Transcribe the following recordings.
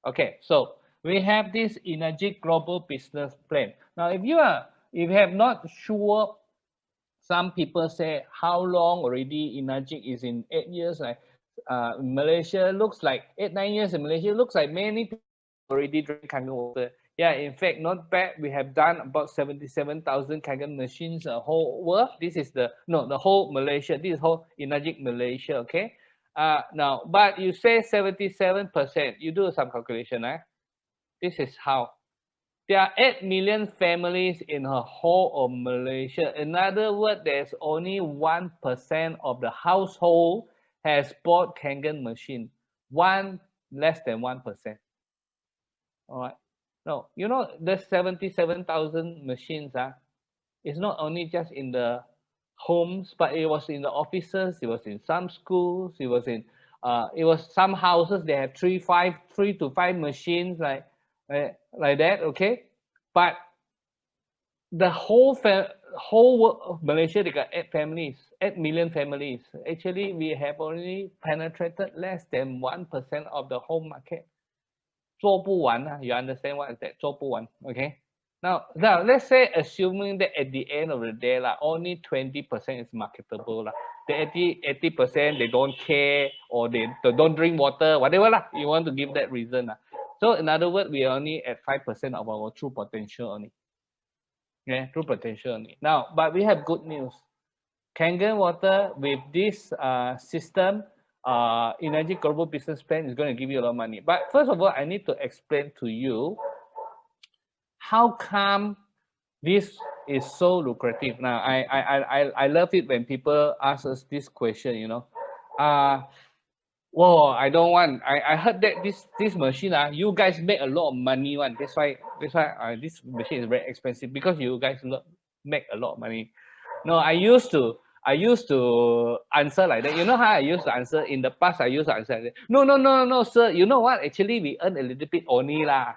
Okay, so we have this Enagic global business plan. Now, if you have not sure, some people say how long already Enagic is in 8 years. Like Malaysia looks like 8-9 years in Malaysia looks like many people already drink Kangen water. Yeah, in fact, not bad. We have done about 77,000 Kangen machines whole world. This is the whole Malaysia. This is whole Enagic Malaysia. Okay. Now, but you say 77%. You do some calculation, eh? This is how. There are 8 million families in the whole of Malaysia. In other words, there's only 1% of the household has bought Kangen machine. Less than 1%. All right. No, you know, the 77,000 machines, it's not only just in the homes, but it was in the offices, it was in some schools, it was some houses, they have 3 to 5 machines like that, okay? But the whole world of Malaysia, they got 8 million families. Actually, we have only penetrated less than 1% of the whole market. 做不完, you understand what is that? 做不完, okay? Now, let's say assuming that at the end of the day, only 20% is marketable. The 80% they don't care, or they don't drink water, whatever you want to give that reason. So in other words, we are only at 5% of our true potential only. Yeah, true potential only. Now, but we have good news. Kangen water with this system, Enagic Global Business Plan is going to give you a lot of money. But first of all, I need to explain to you how come this is so lucrative. Now, I love it when people ask us this question, you know. Whoa, I don't want. I heard that this machine, you guys make a lot of money one. That's why this machine is very expensive, because you guys make a lot of money. No, I used to answer like that. You know how I used to answer in the past? I used to answer like that. No, sir. You know what? Actually, we earn a little bit only lah.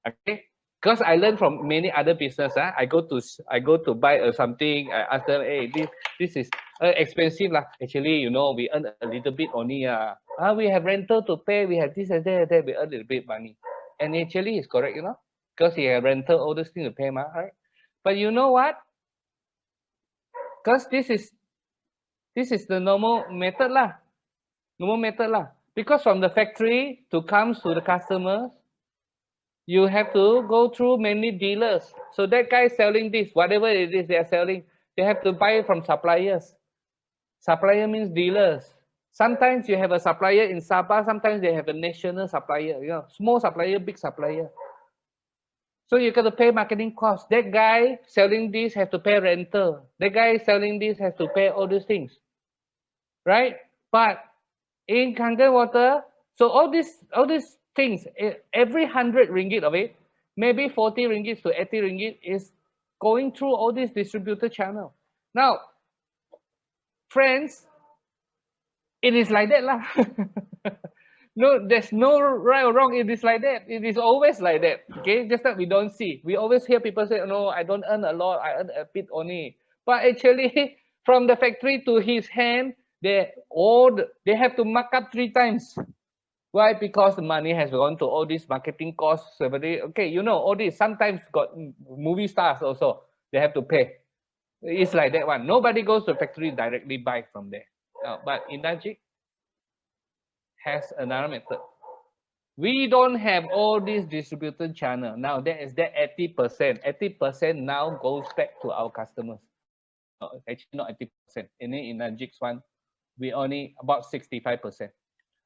Okay, because I learned from many other business. I go to buy something. I ask them, hey, this is expensive lah. Actually, you know, we earn a little bit only. We have rental to pay. We have this and that. We earn a little bit money. And actually, it's correct, you know, because you have rental, all those things to pay, right? But you know what? Because this is the normal method lah. Because from the factory to comes to the customers, you have to go through many dealers. So that guy selling this, whatever it is they are selling, they have to buy it from suppliers. Supplier means dealers. Sometimes you have a supplier in Sabah, sometimes they have a national supplier, you know, small supplier, big supplier. So you got to pay marketing costs. That guy selling this has to pay rental. That guy selling this has to pay all these things, right? But in Kangen water, so all these things, every 100 ringgit of it, maybe 40 ringgit to 80 ringgit is going through all this distributor channel. Now, friends, it is like that lah. No, there's no right or wrong. It is like that. It is always like that. Okay, just that we don't see. We always hear people say, "No, I don't earn a lot. I earn a bit only." But actually, from the factory to his hand, they have to mark up 3 times. Why? Because the money has gone to all these marketing costs. Okay, you know, all this. Sometimes got movie stars also. They have to pay. It's like that one. Nobody goes to the factory directly buy from there. But Enagic has another method. We don't have all these distributor channel. Now that is that 80%. 80% now goes back to our customers. Actually, not 80%. In Enagic's one, we only about 65%.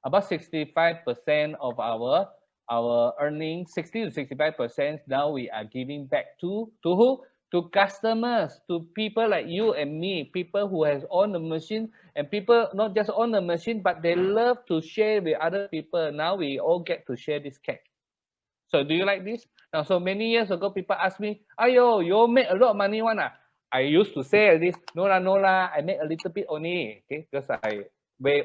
About 65% of our earnings, 60 to 65%, now we are giving back to who? To customers, to people like you and me, people who has owned the machine, and people not just own the machine, but they love to share with other people. Now we all get to share this cash. So do you like this? Now, so many years ago, people ask me, "Ayo, you make a lot of money one ah?" I used to say this, no lah, I make a little bit only, okay? Because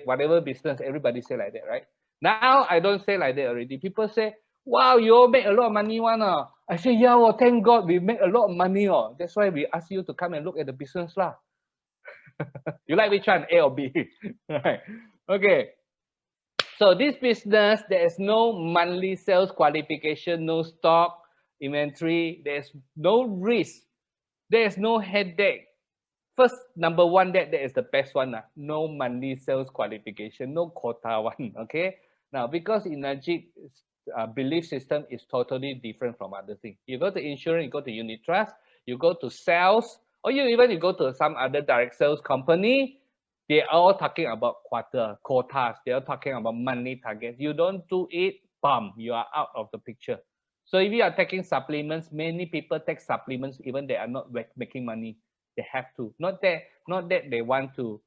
whatever business, everybody say like that, right? Now I don't say like that already. People say, "Wow, you all make a lot of money one ah?" I say, "Yeah, well, thank God we make a lot of money oh. That's why we ask you to come and look at the business lah." You like which one, A or B? Right? Okay. So this business, there is no monthly sales qualification, no stock, inventory, there's no risk, there's no headache. First, number one, that is the best one. No monthly sales qualification, no quota one. Okay. Now, because Enagic belief system is totally different from other things. You go to insurance, you go to unit trust, you go to sales, or you go to some other direct sales company, they are all talking about quotas. They are talking about money targets. You don't do it, bam, you are out of the picture. So if you are taking supplements, many people take supplements even they are not making money. They have to. Not that they want to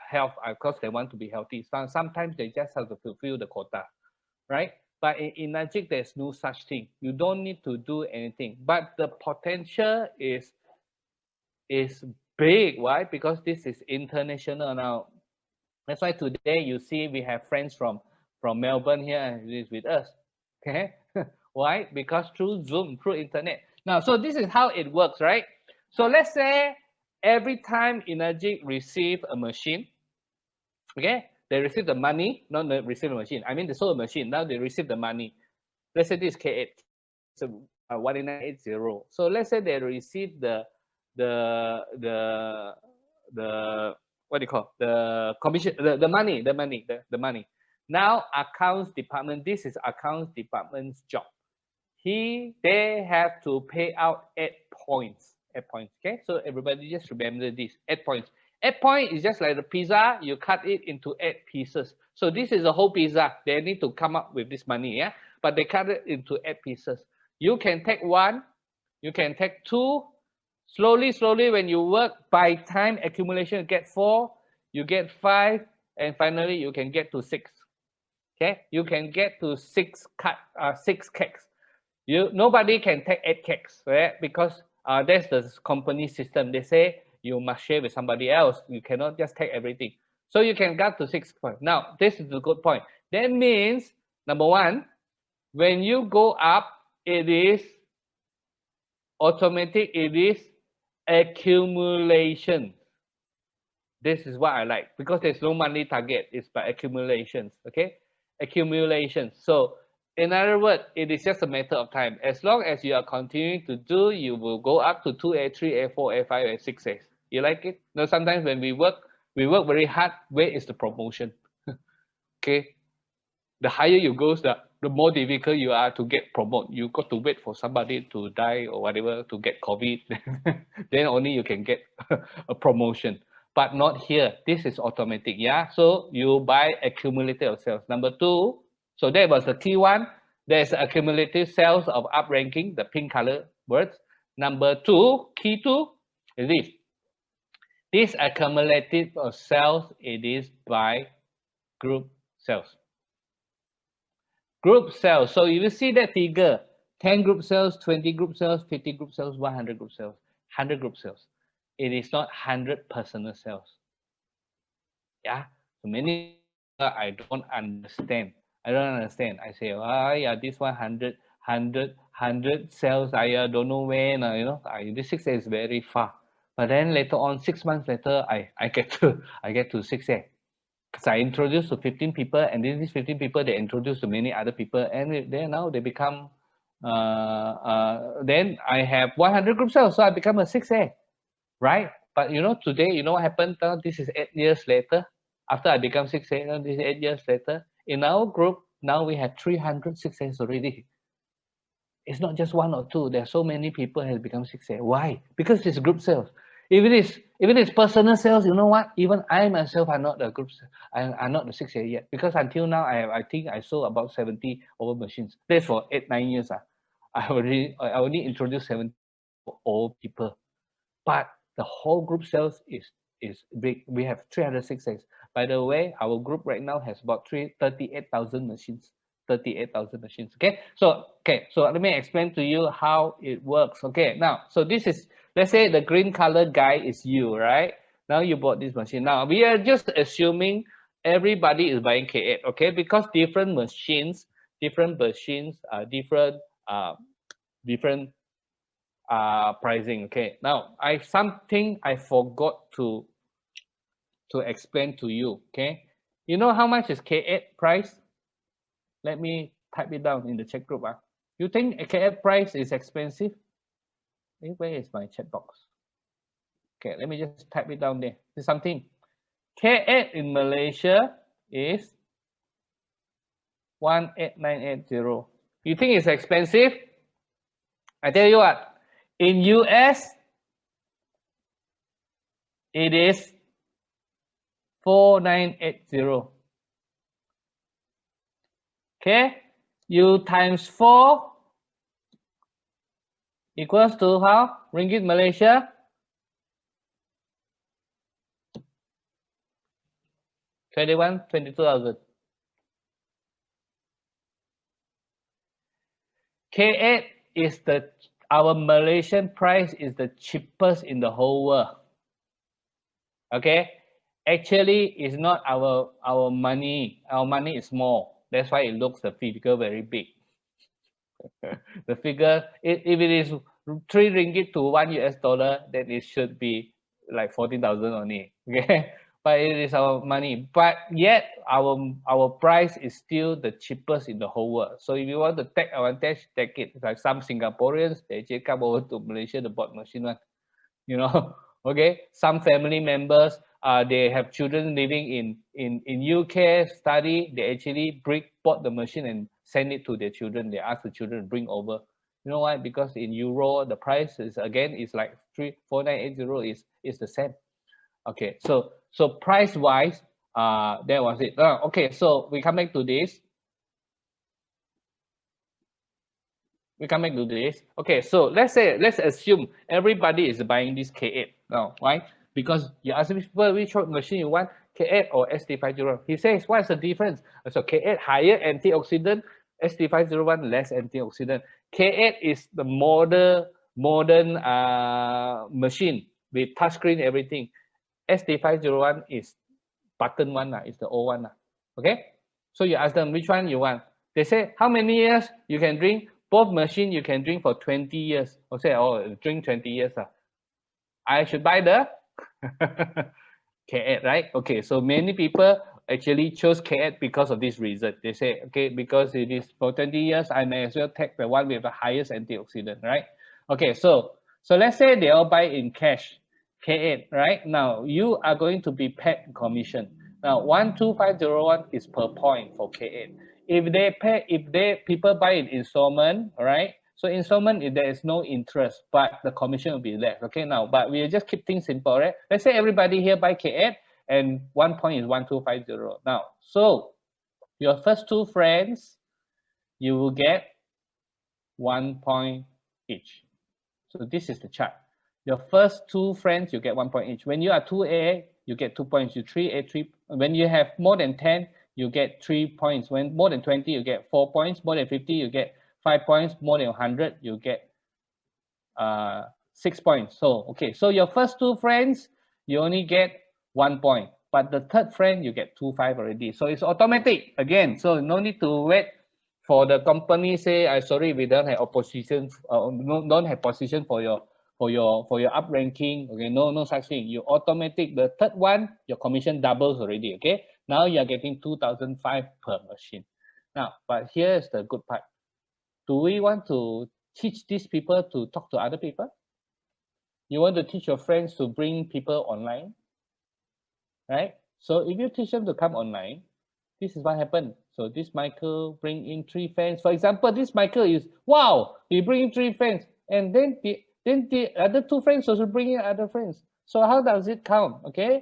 health, because they want to be healthy. Sometimes they just have to fulfill the quota, right? But in Enagic, there's no such thing. You don't need to do anything. But the potential is big. Why? Because this is international now. That's why today you see we have friends from Melbourne here with us. Okay. Why? Because through Zoom, through internet. Now, so this is how it works, right? So let's say every time Enagic receive a machine, okay, they receive the money, not the receive the machine. I mean, they sold a machine. Now they receive the money. Let's say this is K8, so 18980. So let's say they receive the what do you call the commission, the money. Now accounts department, this is accounts department's job. They have to pay out 8 points. 8 points. Okay, so everybody just remember this: 8 points. 8 point is just like the pizza. You cut it into 8 pieces. So this is a whole pizza. They need to come up with this money, yeah. But they cut it into 8 pieces. You can take 1. You can take 2. Slowly, when you work, by time accumulation, you get 4. You get 5, and finally you can get to 6. Okay, you can get to 6 cakes. Nobody can take 8 cakes, right? Because that's the company system. They say you must share with somebody else. You cannot just take everything. So you can get to 6 points. Now, this is the good point. That means, number one, when you go up, it is automatic, it is accumulation. This is what I like, because there's no money target. It's by accumulations, okay? Accumulation. So in other words, it is just a matter of time. As long as you are continuing to do, you will go up to 2A, 3A, 4A, 5A, 6A. You like it? Now, sometimes when we work very hard. Where is the promotion? Okay. The higher you go, the more difficult you are to get promoted. You got to wait for somebody to die or whatever to get COVID. Then only you can get a promotion. But not here. This is automatic. Yeah. So you buy accumulative sales. Number 2. So that was the key one. There's accumulative sales of up ranking, the pink color words. Number 2, key 2 is this. This accumulative of sales, it is by group sales. Group sales. So you will see that figure: 10 group sales, 20 group sales, 50 group sales, 100 group sales, 100 group sales. It is not 100 personal sales. Yeah. So many I don't understand. I say, oh yeah, this 100 sales. I don't know when. This 6A is very far. But then later on, 6 months later, I get to 6A. Because I introduced to 15 people, and then these 15 people, they introduced to many other people, and now they become, then I have 100 group sales, so I become a 6A, right? But today, what happened? This is 8 years later. After I become 6A, this is 8 years later. In our group, now we have 300 6As already. It's not just 1 or 2. There are so many people have become 6A. Why? Because it's group sales. If it is personal sales, you know what? Even I myself are not a group. I'm not the 6A yet, because until now I think I sold about 70 over machines. That's for 8-9 years. I only introduced 70 for all people, but the whole group sales is big. We have 306As. By the way, our group right now has about 38,000 machines. 38,000 machines. Okay, so let me explain to you how it works. Okay, now, so this is, let's say the green color guy is you, right? Now you bought this machine. Now we are just assuming everybody is buying K8, okay? Because different machines are different pricing. Okay, now something I forgot to explain to you. Okay, You know how much is K8 price? Let me type it down in the chat group. You think K8 price is expensive? Where is my chat box? Okay, let me just type it down there. There's something. K8 in Malaysia is 18980. You think it's expensive? I tell you what, in US, it is 4980. Okay, you times 4 equals to how? Ringgit Malaysia? 22,000. K8 is our Malaysian price is the cheapest in the whole world. Okay, actually it's not our money. Our money is small. That's why it looks the figure very big. The figure, if it is 3 ringgit to 1 US dollar, then it should be like 14,000 only. Okay, but it is our money. But yet our price is still the cheapest in the whole world. So if you want to take advantage, take it. Like some Singaporeans, they actually come over to Malaysia to bought machine one. You know, okay. Some family members, they have children living in UK study. They actually bought the machine and send it to their children. They ask the children to bring over. You know why? Because in euro the price is again is like 34980 is the same. Okay, so price wise, that was it. Okay, so we come back to this. Okay, so let's assume everybody is buying this K8 now. Why? Because you ask people which machine you want, K8 or ST501. He says, what's the difference? So K8 higher antioxidant, ST501 less antioxidant. K8 is the modern machine with touchscreen, everything. ST501 is button one, is the old one. Okay, so you ask them which one you want. They say how many years you can drink. Both machine you can drink for 20 years. I'll say, oh, drink 20 years. I should buy the K8, right? Okay, so many people actually chose K8 because of this reason. They say, okay, because it is for 20 years, I may as well take the one with the highest antioxidant, right? Okay, so let's say they all buy in cash, K8, right? Now you are going to be paid commission. Now 12501 is per point for K8. If people buy in installment, right? So installment, if there is no interest, but the commission will be less. Okay, now, but we'll just keep things simple, right? Let's say everybody here buy K8 and 1 point is 1250. Now, so your first 2 friends, you will get 1 point each. So this is the chart. Your first 2 friends, you get 1 point each. When you are 2A, you get 2 points. You 3A, 3. When you have more than 10, you get 3 points. When more than 20, you get 4 points. More than 50, you get 5 points. More than 100, you get 6 points. So, okay, so your first 2 friends, you only get 1 point. But the third friend, you get 2.5 already. So it's automatic again. So no need to wait for the company say, I sorry, we don't have opposition, don't have position for your up ranking. Okay, no such thing. You automatic the third one, your commission doubles already. Okay, now you are getting 2,005 per machine. Now, but here's the good part. Do we want to teach these people to talk to other people? You want to teach your friends to bring people online, right? So if you teach them to come online, this is what happened. So this Michael bring in 3 friends. For example, this Michael is, wow, he bring in 3 friends. And then the other 2 friends also bring in other friends. So how does it count? Okay.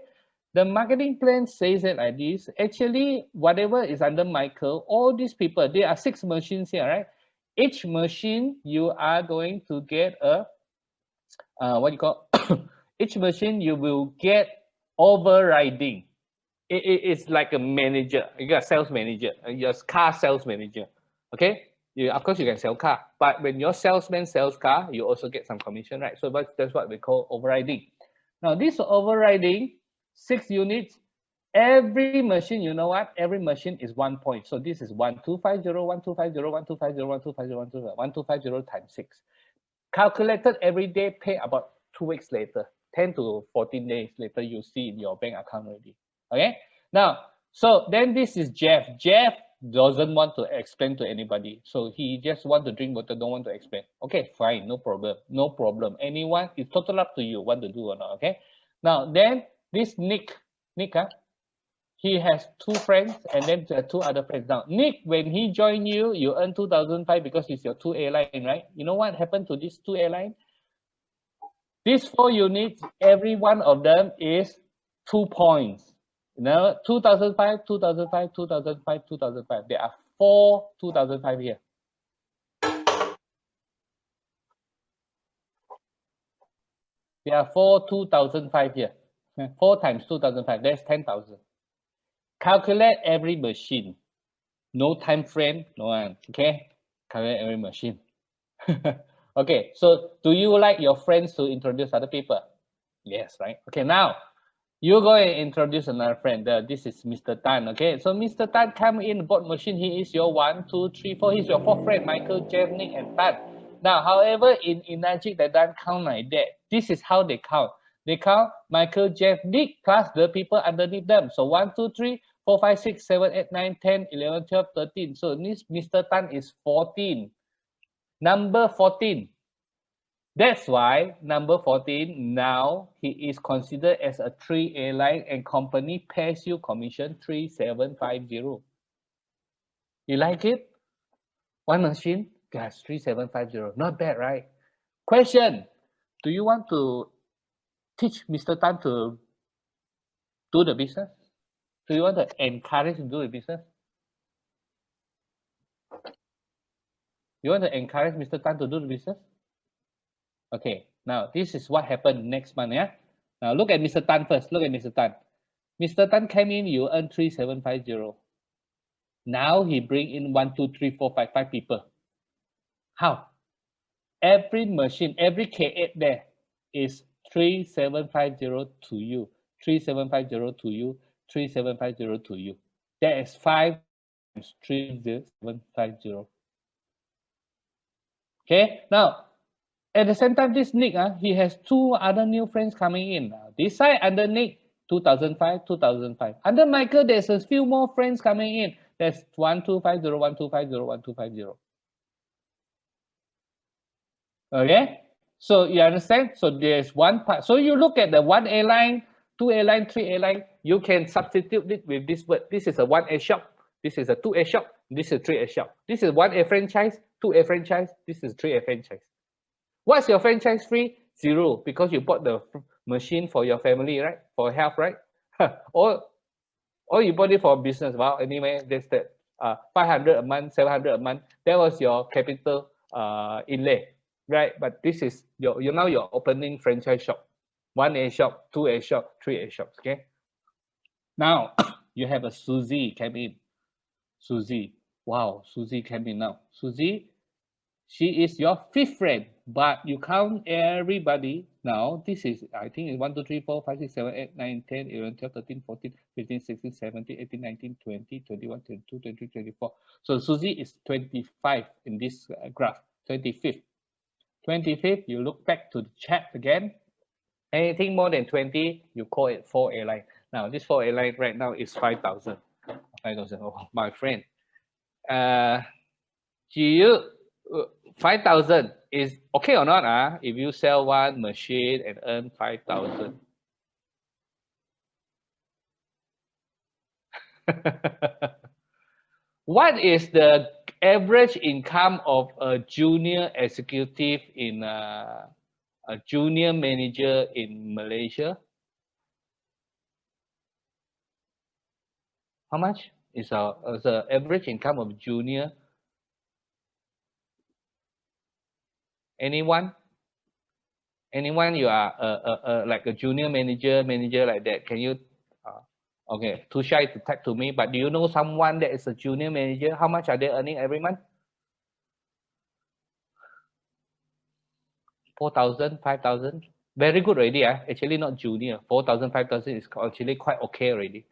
The marketing plan says it like this. Actually, whatever is under Michael, all these people, there are 6 machines here, right? Each machine, you are going to get a, what you call, each machine, you will get overriding. It's like a manager. You got a sales manager. You're a car sales manager. Okay. Of course, you can sell car, but when your salesman sells car, you also get some commission, right? So that's what we call overriding. Now, this overriding, 6 units. Every machine, you know what? Every machine is 1 point. So this is 1250, 1250, 1250, 1250, 1250 times 6. Calculated every day, pay about 2 weeks later, 10 to 14 days later, you see in your bank account already. Okay. Now, So then this is Jeff. Jeff doesn't want to explain to anybody. So he just want to drink water, don't want to explain. Okay, fine, no problem. No problem. Anyone, it's total up to you what to do or not. Okay. Now then this Nick, he has two friends and then two other friends. Now, Nick, when he joined you, you earn 2005 because it's your two airline, right? You know what happened to these two airlines? These 4 units, every one of them is 2 points. You know, 2005, 2005, 2005, 2005. There are 4 2005 here. There are 4 2005 here. 4 times 2005, that's 10,000. Calculate every machine. No time frame, no one. Okay? Calculate every machine. Okay, so do you like your friends to introduce other people? Yes, right? Okay, now you go and introduce another friend. This is Mr. Tan. Okay, so Mr. Tan come in board machine. He is your 1, 2, 3, 4. He's your 4th friend, Michael, Jeff, Nick, and Tan. Now, however, in Enagic, they don't count like that. This is how they count. They count Michael, Jeff, Nick, plus the people underneath them. So 1, 2, 3, 4, 5, 6, 7, 8, 9, 10, 11, 12, 13. So this Mr. Tan is 14. Number 14. That's why number 14, now he is considered as a 3 airline and company pays you commission 3750. You like it? One machine, guys, 3750. Not bad, right? Question, do you want to teach Mr. Tan to do the business? Do you want to encourage to do the business? You want to encourage Mr. Tan to do the business? Okay, now this is what happened next month, yeah? Now look at Mr. Tan first. Look at Mr. Tan. Mr. Tan came in, you earn 3750. Now he bring in 1, 2, 3, 4, 5, 5 people. How? Every machine, every K8 there is 3750 to you, 3750 to you, 3750 to you. That is 5 times 3750. Okay, now at the same time, this Nick, he has 2 other new friends coming in. This side under Nick, 2005, 2005. Under Michael, there's a few more friends coming in. There's 1250, 1250, 1250. Okay, so you understand? So there's one part. So you look at the 1 airline, 2 airline, 3 airline. You can substitute it with this word. This is a 1 air shop. This is a 2 air shop. This is 3 air shop. This is 1 air franchise, 2 air franchise. This is 3 air franchise. What's your franchise fee? 0, because you bought the machine for your family, right? For health, right? or you bought it for business. Well, anyway, that's the 500 a month, 700 a month. That was your capital inlay, right? But this is now you're opening franchise shop, 1 A shop, 2 A shop, 3 A shops. Okay. Now you have a Susie came in. Susie, wow, Susie came in now. Susie, she is your 5th friend, but you count everybody. Now, this is, I think, it's 1, 2, 3, 4, 5, 6, 7, 8, 9, 10, 11, 12, 13, 14, 15, 16, 17, 18, 19, 20, 21, 22, 23, 24. So Susie is 25 in this graph, 25th. 25th, you look back to the chat again. Anything more than 20, you call it 4 airline. Now, this 4 airline right now is 5,000. 5,000, oh, my friend. Do you 5,000 is okay or not? If you sell 1 machine and earn 5,000. What is the average income of a junior executive in a junior manager in Malaysia? How much is the average income of junior? Anyone? You are like a junior manager like that? Can you? Okay, too shy to type to me. But do you know someone that is a junior manager? How much are they earning every month? 4,000, 5,000. Very good already. Actually, not junior. 4,000, 5,000 is actually quite okay already.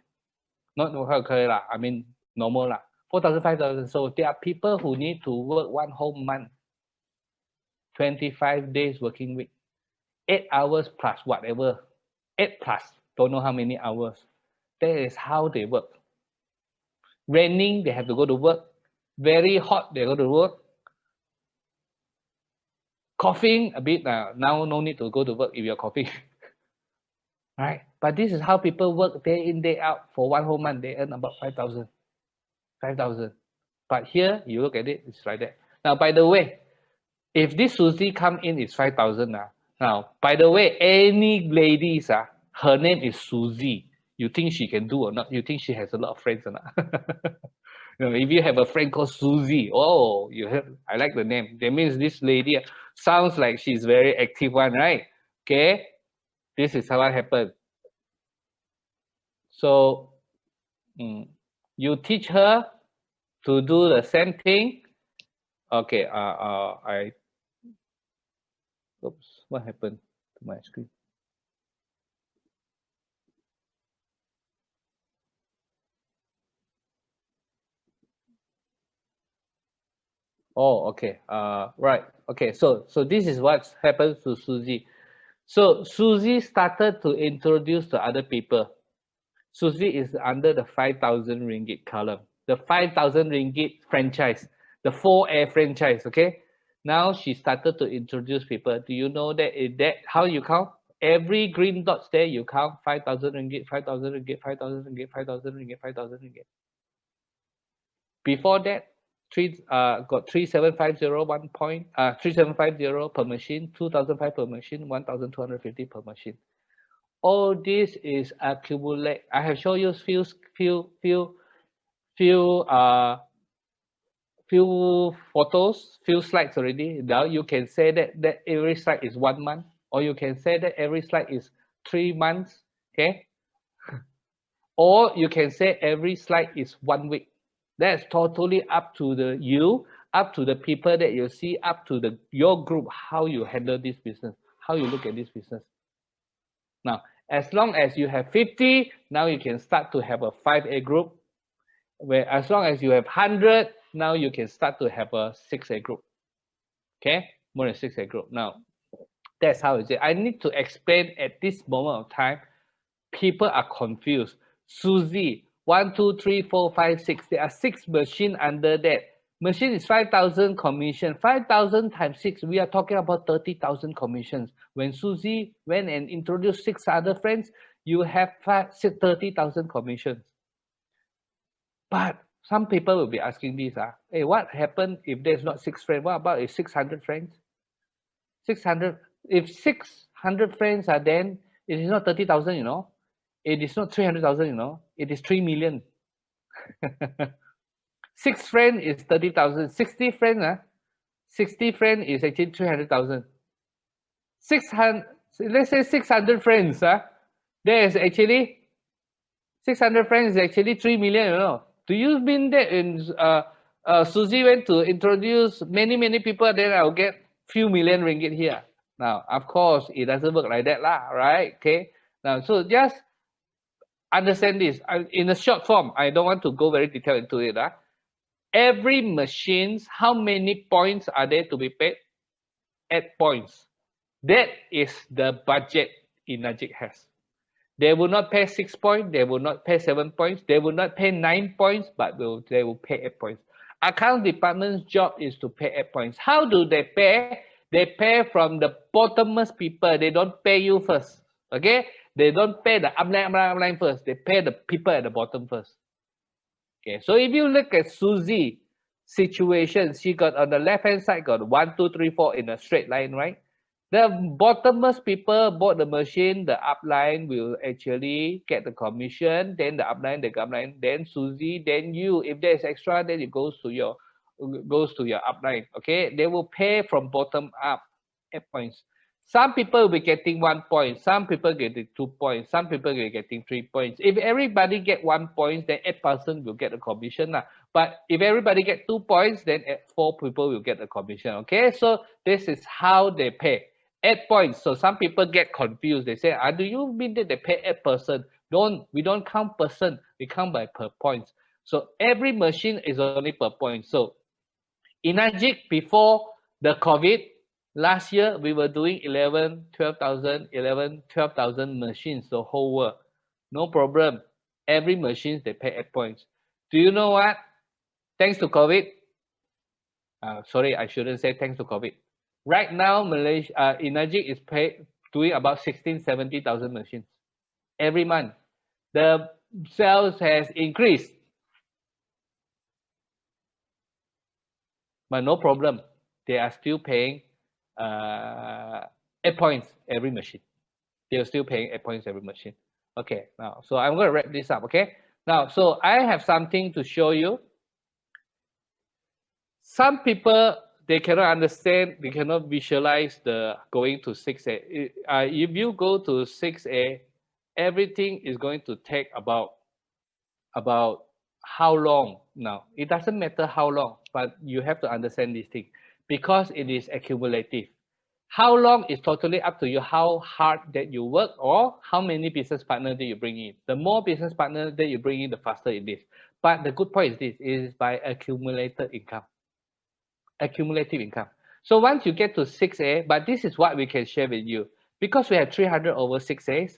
Not okay lah. I mean normal lah. 4,000, 5,000. So there are people who need to work 1 whole month. 25 days working week, 8 hours plus whatever, 8 plus, don't know how many hours. That is how they work. Raining, they have to go to work. Very hot, they go to work. Coughing a bit, now no need to go to work if you're coughing. Right? But this is how people work day in, day out. For one whole month, they earn about 5,000. 5,000. But here, you look at it, it's like that. Now, by the way, if this Susie come in, it's 5,000. Now, by the way, any ladies, her name is Susie. You think she can do or not? You think she has a lot of friends or not? If you have a friend called Susie, oh, I like the name. That means this lady sounds like she's very active one, right? Okay, this is how it happened. So you teach her to do the same thing. Okay, oops, what happened to my screen? Oh, okay. Right. Okay. So this is what happens to Susie. So Susie started to introduce to other people. Susie is under the 5,000 ringgit column, the 5,000 ringgit franchise, the 4 Air franchise. Okay. Now she started to introduce people. Do you know that how you count? Every green dots there, you count 5,000 ringgit, 5,000 ringgit, 5,000 ringgit, 5,000 ringgit, 5,000 ringgit. Before that, got 3,750 1 point, 3,750 per machine, 2,005 per machine, 1,250 per machine. All this is accumulate. I have shown you few photos, few slides already. Now you can say that every slide is 1 month, or you can say that every slide is 3 months. Okay, or you can say every slide is 1 week. That's totally up to you, up to the people that you see, up to your group, how you handle this business, how you look at this business. Now, as long as you have 50, now you can start to have a 5A group. Where as long as you have 100, now you can start to have a 6A group. Okay, more than 6A group. Now, that's how it is. I need to explain at this moment of time. People are confused. Susie, 1, 2, 3, 4, 5, 6. There are 6 machines under that. Machine is 5,000 commission. 5,000 times 6, we are talking about 30,000 commissions. When Susie went and introduced 6 other friends, you have 30,000 commissions. But some people will be asking this, hey, what happened if there's not 6 friends? What about if 600 friends? 600, if 600 friends are then, it is not 30,000, you know. It is not 300,000, you know. It is 3 million. 6 friends is 30,000. 60 friends, 60 friends is actually 300,000. 600, let's say 600 friends, there is actually 600 friends is actually 3 million, you know. Do you mean that in Susie went to introduce many people, then I'll get few million ringgit here? Now, of course, it doesn't work like that, right? Okay. Now, so just understand this. In a short form, I don't want to go very detailed into it. Every machines, how many points are there to be paid? 8 points. That is the budget Enagic has. They will not pay 6 points, they will not pay 7 points, they will not pay 9 points, but they will pay 8 points. Account department's job is to pay 8 points. How do they pay? They pay from the bottommost people. They don't pay you first. Okay? They don't pay the upline first. They pay the people at the bottom first. Okay, so if you look at Susie situation, she got on the left-hand side, got 1, 2, 3, 4 in a straight line, right? The bottommost people bought the machine, the upline will actually get the commission, then the upline, then Susie, then you. If there's extra, then it goes to your upline. Okay, they will pay from bottom up 8 points. Some people will be getting 1 point, some people getting 2 points, some people will getting 3 points. If everybody get 1 point, then 8% will get a commission. But if everybody get 2 points, then 4 people will get a commission. Okay, so this is how they pay. 8 points. So some people get confused. They say, do you mean that they pay 8%? We don't count person, we count by per points. So every machine is only per point. So Enagic before the COVID, last year we were doing 12,000 machines the whole world. No problem. Every machine they pay 8 points. Do you know what? Thanks to COVID, sorry, I shouldn't say thanks to COVID. Right now, Malaysia, Enagic is doing about 70,000 machines every month. The sales has increased, but no problem. They are still paying 8 points every machine. They are still paying 8 points every machine. Okay, now, so I'm going to wrap this up, okay? Now, so I have something to show you. Some people, they cannot understand, they cannot visualize the going to 6A. If you go to 6A, everything is going to take about how long now. It doesn't matter how long, but you have to understand this thing because it is accumulative. How long is totally up to you, how hard that you work or how many business partners that you bring in. The more business partners that you bring in, the faster it is. But the good point is this, it is by accumulated income. Accumulative income. So once you get to 6A, but this is what we can share with you. Because we have 300 over 6As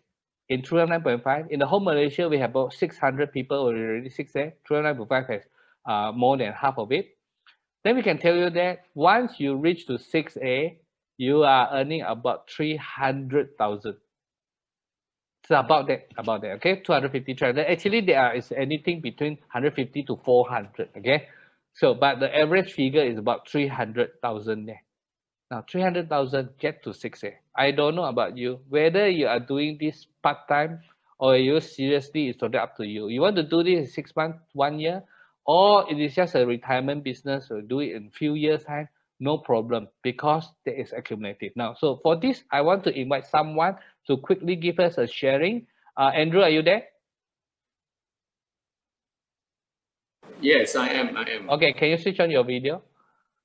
in 209.5. In the whole Malaysia, we have about 600 people already 6A. 209.5 has more than half of it. Then we can tell you that once you reach to 6A, you are earning about 300,000. It's about that, okay? 250, 300. Actually, there is anything between 150 to 400, okay? So, but the average figure is about 300,000 there. Now, 300,000 get to 6A. I don't know about you, whether you are doing this part-time or you seriously, it's totally up to you. You want to do this in 6 months, 1 year, or it is just a retirement business or do it in few years time, no problem, because there is accumulative. Now, so for this, I want to invite someone to quickly give us a sharing. Andrew, are you there? Yes, I am. Okay, can you switch on your video?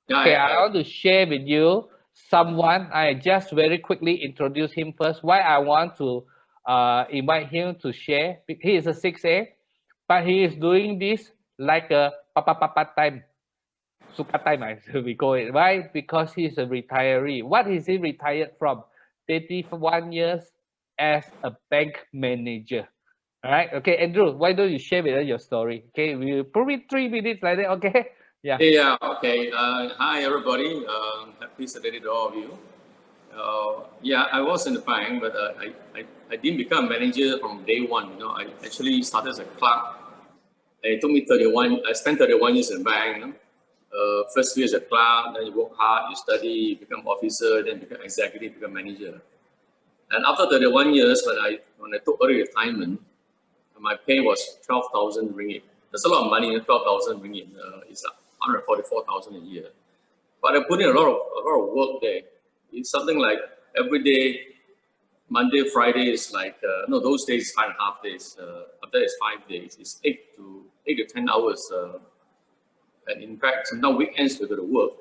Yeah, Okay, I want to share with you someone. I just very quickly introduce him first. Why I want to invite him to share. He is a 6A, but he is doing this like a papa time. Suka time, we call it. Why? Because he's a retiree. What is he retired from? 31 years as a bank manager. All right. Okay, Andrew, why don't you share with us your story? Okay, we probably 3 minutes like that. Okay. Yeah. Okay. Hi, everybody. Happy Saturday to all of you. Yeah, I was in the bank, but I didn't become a manager from day one. You know, I actually started as a clerk. It took me 31. I spent 31 years in the bank. You know? First year as a clerk, then you work hard, you study, you become officer, then become executive, become manager. And after 31 years, when I took early retirement, my pay was 12,000 ringgit. That's a lot of money. 12,000 ringgit is 144,000 a year. But I put in a lot of work there. It's something like every day, Monday, Friday is like no, those days 5.5 days. After it's 5 days. It's 8 to 10 hours. And in fact, sometimes weekends we go to work.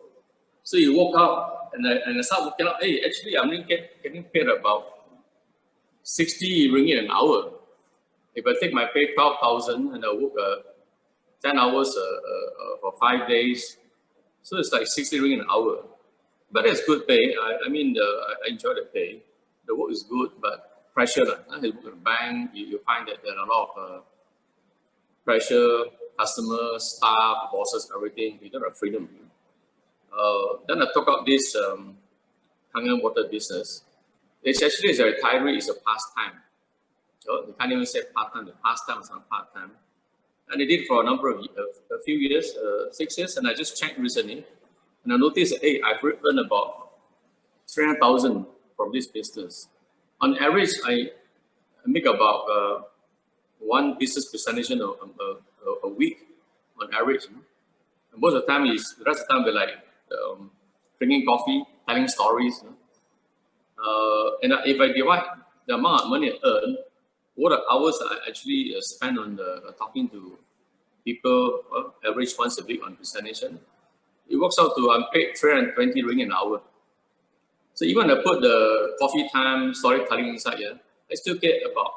So you woke up and I start working out. Hey, actually, I'm getting paid about 60 ringgit an hour. If I take my pay 12,000 and I work 10 hours for 5 days, so it's like 60 ringgit an hour. But it's good pay. I mean, I enjoy the pay. The work is good, but pressure. You work at a bank, you find that there are a lot of pressure, customers, staff, bosses, everything. You don't have freedom. Then I took out this Kangen water business. It's actually, as a retiree, it's a pastime. So they can't even say part-time, the pastime is not part-time. And I did for a few years, 6 years, and I just checked recently, and I noticed that, hey, I've earned about 300,000 from this business. On average, I make about one business presentation a week on average. And most of the time the rest of the time we're like drinking coffee, telling stories. And if I divide the amount of money I earn, what the hours I actually spend on talking to people, average once a week on presentation, it works out to I'm paid 320 ringgit an hour. So even I put the coffee time, storytelling inside here, I still get about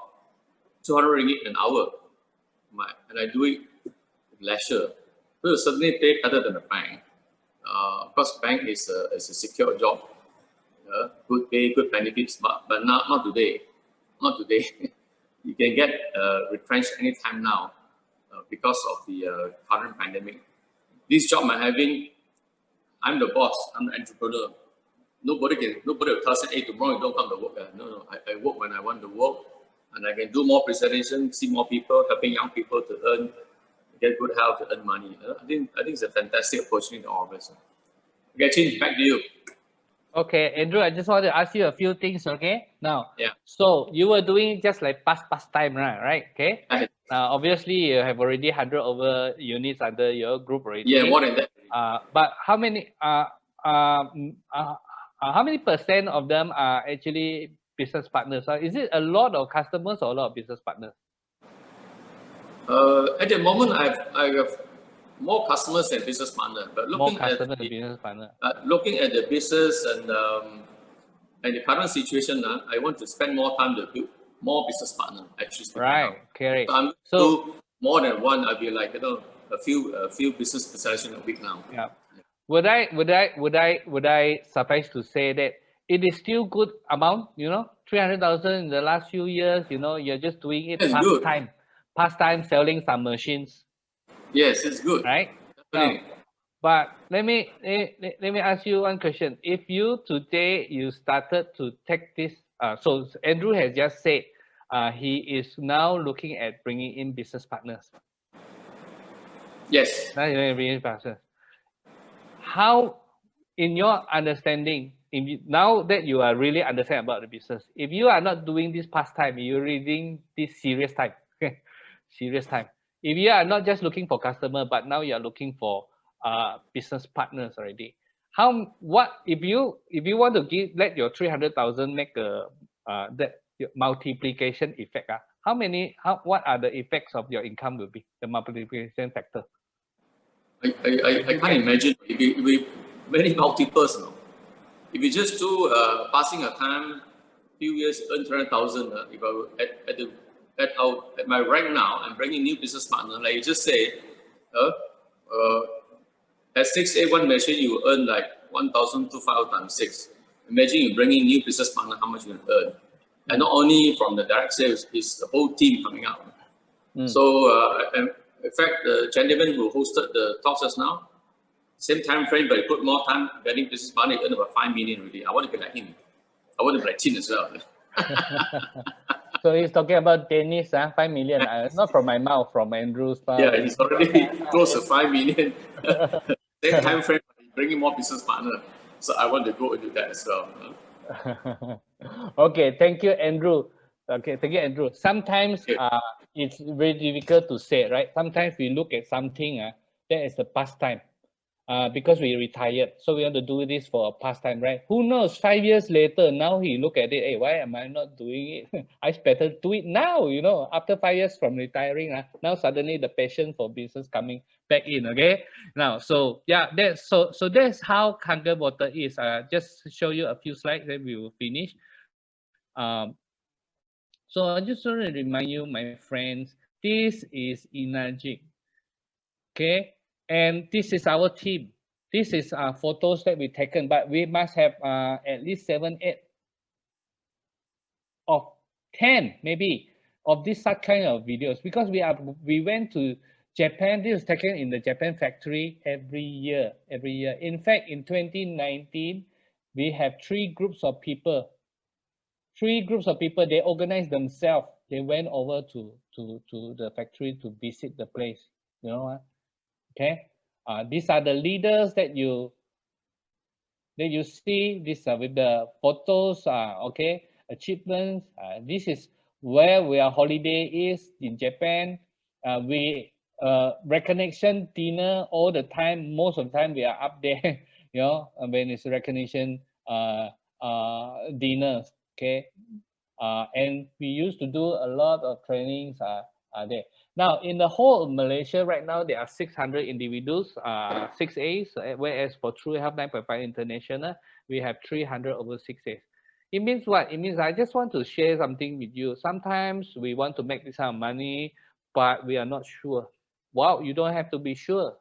200 ringgit an hour. And I do it with leisure. So it certainly pay better than a bank. Because bank is a secure job. Good pay, good benefits, but not today. Not today. You can get retrenched anytime now. because of the current pandemic. This job I'm having, I'm the boss, I'm the entrepreneur. Nobody will tell us, hey, tomorrow you don't come to work. No, I work when I want to work, and I can do more presentations, see more people, helping young people to earn, get good health, to earn money. I think it's a fantastic opportunity to all of us. Okay, Chin, back to you. Okay, Andrew, I just want to ask you a few things, okay? Now, Yeah. so you were doing just like pastime, right? Okay. Yeah. Now, obviously, you have already 100 over units under your group already. Yeah, more than that. But how many how many percent of them are actually business partners? Is it a lot of customers or a lot of business partners? At the moment, I have more customers than business partner. But More customers than business partner. looking at the business and the current situation, I want to spend more time to build more business partner. Actually, speaking Right. now. Correct. So I'm So do more than one. I'll be like a few business presentation a week now. yeah. Would I suffice to say that it is still good amount, 300,000 in the last few years, you're just doing it That's good. pastime selling some machines, Yes, it's good. right? Definitely. Now, but let me ask you one question. If you today you started to take this, so Andrew has just said he is now looking at bringing in business partners. Yes. Now you're bringing partners. How, in your understanding, now that you are really understand about the business, if you are not doing this pastime, you're reading this serious time, serious time. If you are not just looking for customer, but now you are looking for business partners already. What if you want to let your 300,000 make a that multiplication effect? What are the effects of your income will be the multiplication factor? I can't imagine if we many multiples. No? If you just do passing a time, few years earn 300,000. If I were at my rank now, I'm bringing new business partner. Like you just say, at 681 machine you earn like 1,250 times 6. Imagine you bringing new business partner, how much you can earn, and not only from the direct sales, it's the whole team coming out. So in fact, the gentleman who hosted the talk just now, same time frame, but he put more time getting business partner, he earned about 5 million already. I want to be like him. I want to be like Chin as well. So he's talking about Dennis, 5 million. Not from my mouth, from Andrew's mouth. Yeah, he's already close to 5 million. Same time frame, bringing more business partner. So I want to go into that as well. Okay, thank you, Andrew. Okay, thank you, Andrew. Sometimes it's very difficult to say, right? Sometimes we look at something that is a pastime. Because we retired, so we want to do this for a pastime, right? Who knows? 5 years later, now he look at it. Hey, why am I not doing it? I better do it now. After 5 years from retiring, now suddenly the passion for business coming back in. Okay, now that's how Kangen water is. Just show you a few slides, then we will finish. So I just want to remind you, my friends, this is Enagic. Okay, and this is our team. This is photos that we taken, but we must have at least 7, 8 of 10 maybe of this such kind of videos, because we went to Japan. This is taken in the Japan factory every year. In fact, in 2019, we have 3 groups of people. They organized themselves. They went over to the factory to visit the place. You know what? Okay, these are the leaders that you see. These are with the photos. Okay, achievements. This is where our holiday is in Japan. We recognition dinner all the time. Most of the time we are up there. When it's recognition dinners. Okay, and we used to do a lot of trainings there. Now, in the whole of Malaysia right now, there are 600 individuals, 6As, whereas for True Health 9.5 International, we have 300 over 6As. It means what? It means I just want to share something with you. Sometimes we want to make this kind of money, but we are not sure. Wow, you don't have to be sure.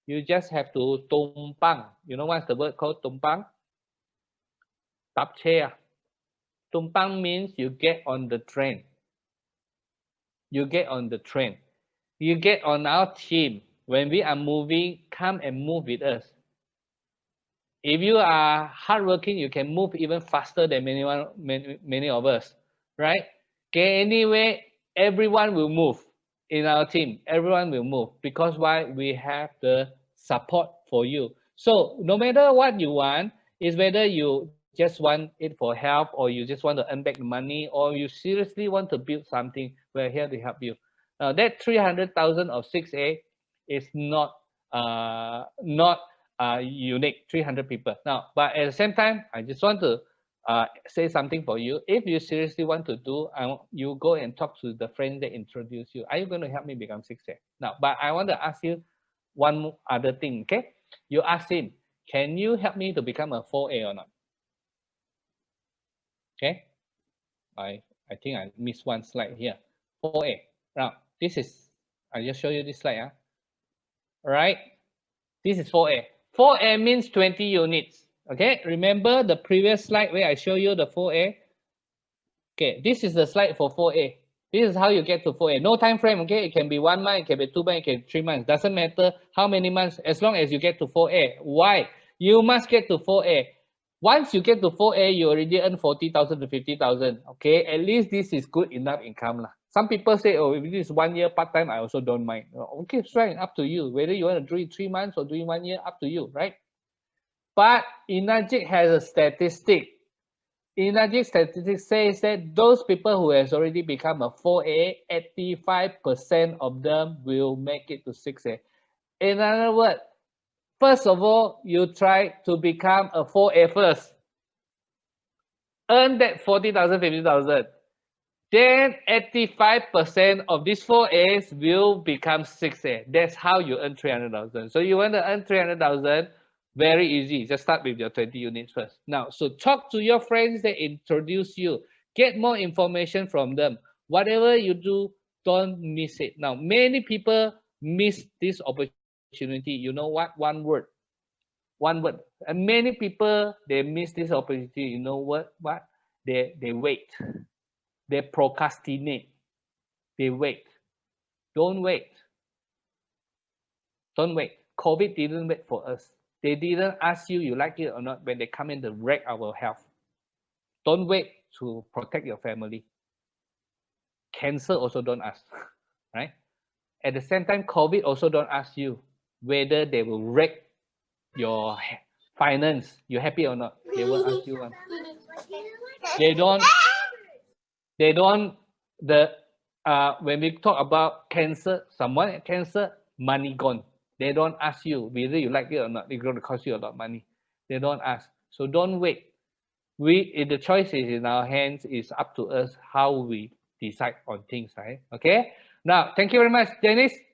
You just have to tumpang. You know what's the word called tumpang? Tap chair. Tumpang means you get on the train. You get on the train. you get on our team. When we are moving, come and move with us. If you are hardworking, you can move even faster than many of us, right? Okay, anyway, everyone will move in our team. Everyone will move because why? We have the support for you. So no matter what you want, is whether you just want it for help or you just want to earn back the money or you seriously want to build something, we're here to help you. Now that 300,000 of 6A is not unique 300 people now, but at the same time I just want to say something for you. If you seriously want to do, you go and talk to the friends that introduce you. Are you going to help me become 6A now? But I want to ask you one other thing. Okay, you ask him, can you help me to become a 4A or not? Okay, I think I missed one slide here. 4A. Now this is, I just show you this slide. All right, this is 4A. 4A means 20 units. Okay, remember the previous slide where I show you the 4A? Okay, this is the slide for 4A. This is how you get to 4A. No time frame, okay? It can be 1 month, it can be 2 months, it can be 3 months. Doesn't matter how many months, as long as you get to 4A. Why? You must get to 4A. Once you get to 4A, you already earn 40,000 to 50,000. Okay, at least this is good enough income lah. Some people say, oh, if this is 1 year part-time, I also don't mind. Okay, fine, up to you. Whether you want to do it 3 months or doing 1 year, up to you, right? But Enagic has a statistic. Enagic statistics says that those people who has already become a 4A, 85% of them will make it to 6A. In other words, first of all, you try to become a 4A first. Earn that 40,000, 50,000. Then 85% of these 4As will become 6A. That's how you earn 300,000. So you want to earn 300,000, very easy. Just start with your 20 units first. Now, so talk to your friends that introduce you. Get more information from them. Whatever you do, don't miss it. Now, many people miss this opportunity. You know what? One word. One word. And many people, they miss this opportunity. You know what? They wait. They procrastinate. They wait. Don't wait. Don't wait. COVID didn't wait for us. They didn't ask you like it or not when they come in to wreck our health. Don't wait to protect your family. Cancer also don't ask, right? At the same time, COVID also don't ask you whether they will wreck your finance. You happy or not? They will ask you one. They don't. When we talk about cancer, someone cancer, money gone. They don't ask you whether you like it or not. It's going to cost you a lot of money. They don't ask. So don't wait. The choice is in our hands. It's up to us how we decide on things, right? Okay. Now, thank you very much, Dennis.